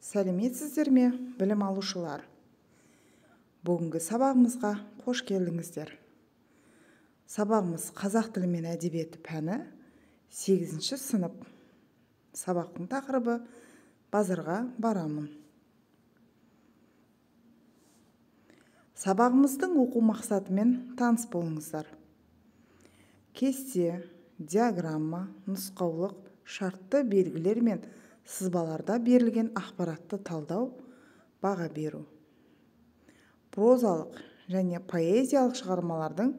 Сәлеметсіздер ме, білім алушылар? Бүгінгі сабағымызға қош келдіңіздер. Сабағымыз қазақ тілі мен әдебиеті пәні 8-ші сынып. Сабақтың тақырыбы базарға барамын. Сабағымыздың оқу мақсатымен таныс болыңыздар. Кесте, диаграмма, нұсқаулық, шартты белгілер мен сызбаларда берілген ақпаратты талдау, баға беру. Прозалық және поэзиялық шығармалардың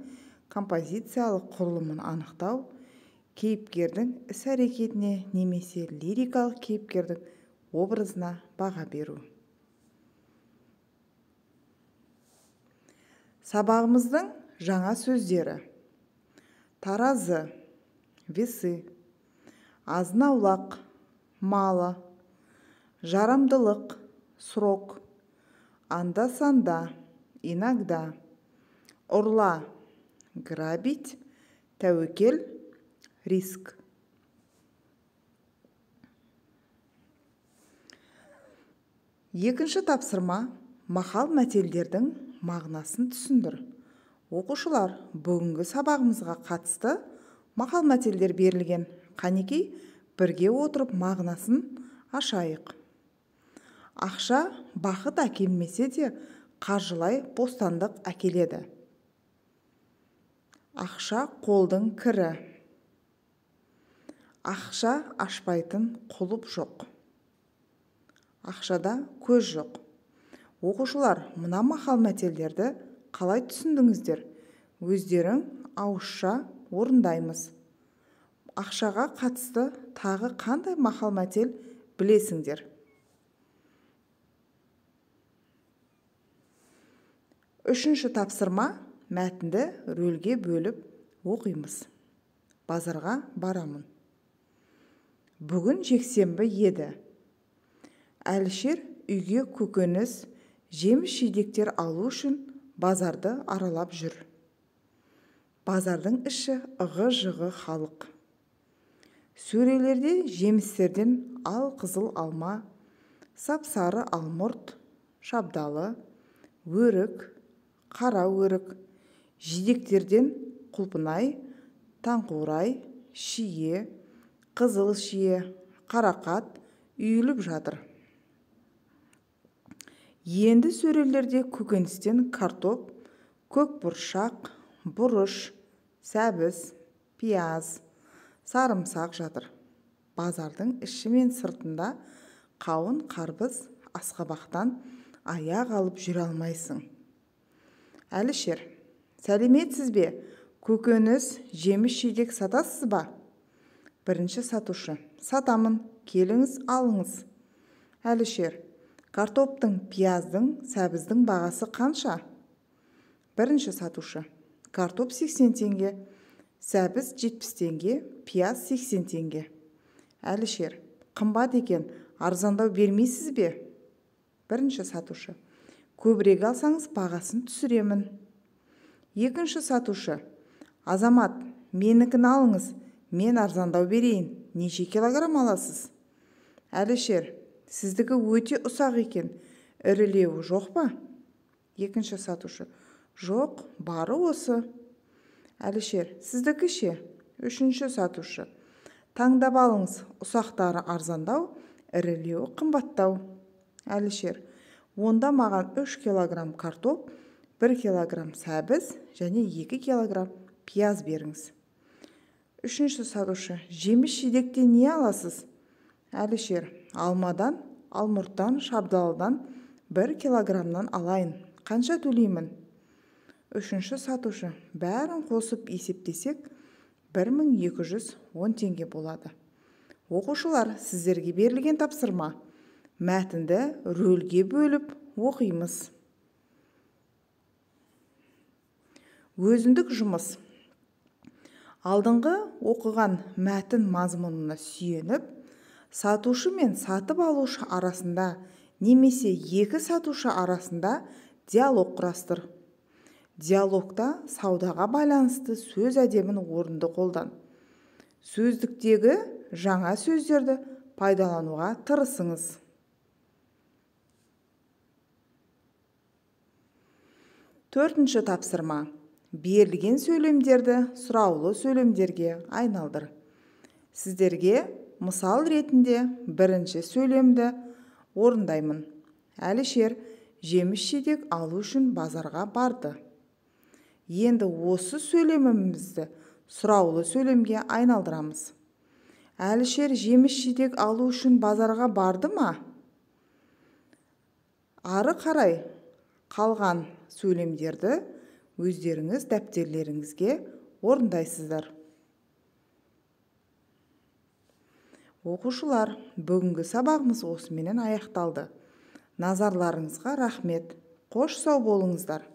композициялық құрылымын анықтау, кейіпкердің іс-әрекетіне немесе лирикалық кейіпкердің образына баға беру. Сабағымыздың жаңа сөздері: таразы, весы, азын-аулақ, малы, жарамдылық, срок, анда-санда, иногда, урла, грабить, тәуекел, риск. Екінші тапсырма: мақал мәтелдердің мағынасын түсіндір. Оқушылар, бүгінгі сабағымызға қатысты мақал мәтелдер берілген. Қанекей, бірге отырып мағынасын ашайық. Ақша бақыт әкелмесе де, қаржылай бостандық әкеледі. Ақша қолдың кірі. Ақша ашпайтын құлып жоқ. Ақшада көз жоқ. Оқушылар, мына мақал мәтелдерді қалай түсіндіңіздер? Өздерің ауызша орындаймыз. Ақшаға қатысты тағы қандай мақал мәтел білесіңдер? Үшінші тапсырма: мәтінді рөлге бөліп оқимыз. Базарға барамын. Бүгін жексенбі еді. Әлішер үйге көкөніс, жеміс-жидектер алу үшін базарды аралап жүр. Базардың іші ығы-жығы халық. Сөрелерде жемістерден ал-қызыл алма, сап-сары алмұрт, шабдалы, өрік, қара өрік, жидектерден құлпынай, таңқурай, шие, қызыл шие, қарақат үйіліп жатыр. Енді сөрелерде көкөністен картоп, көкбұршақ, бұрыш, сәбіз, пияз, сарымсақ жатыр. Базардың іші мен сыртында қауын қарбыз, асқабақтан аяқ алып жүре алмайсың. Әлішер, сәлеметсіз бе? Көкөніс, жеміс-жидек сатасыз ба? Бірінші сатушы: сатамын, келіңіз алыңыз. Әлішер: картоптың, пияздың, сәбіздің бағасы қанша? Бірінші сатушы: картоп 80 теңге, сәбіз 70 теңге, пияз 80 теңге. Әлішер: қымбат екен, арзандау бермейсіз бе? Бірінші сатушы: көбірек алсаңыз бағасын түсіремін. Екінші сатушы: азамат, менікін алыңыз, мен арзандау берейін, неше килограмм аласыз? Әлішер: сіздікі өте ұсақ екен, ірілеуі жоқ па? Екінші сатушы: жоқ, бары осы. Әлішер: сіздікі ше? Үшінші сатушы: таңдап алыңыз, ұсақтары арзандау, ірілеуі қымбаттау. Әлішер: онда маған 3 килограмм картоп, 1 килограмм сәбіз және 2 килограмм пияз беріңіз. Үшінші сатушы: жеміс-жидектен не аласыз? Әлішер: алмадан, алмұрттан, шабдалыдан 1 килограммнан алайын. Қанша төлеймін? Үшінші сатушы: бәрін қосып есептесек 1210 теңге болады. Оқушылар, сіздерге берілген тапсырма: мәтінді рөлге бөліп оқимыз. Өзіндік жұмыс: алдыңғы оқыған мәтін мазмұнына сүйеніп, сатушы мен сатып алушы арасында немесе екі сатушы арасында диалог құрастыр. Диалогта саудаға байланысты сөз әдемін орынды қолдан. Сөздіктегі жаңа сөздерді пайдалануға тырысыңыз. Төртінші тапсырма. Берілген сөйлемдерді сұраулы сөйлемдерге айналдыр. Сіздерге мысал ретінде бірінші сөйлемді орындаймын. Әлішер жеміс-жидек алу үшін базарға барды. Енді осы сөйлемімізді сұраулы сөйлемге айналдырамыз. Әлішер жеміс-жидек алу үшін базарға барды ма? Ары қарай қалған сөйлемдерді өздеріңіз дәптерлеріңізге орындайсыздар. Оқушылар, бүгінгі сабағымыз осыменен аяқталды. Назарларыңызға рахмет. Қош сау болыңыздар.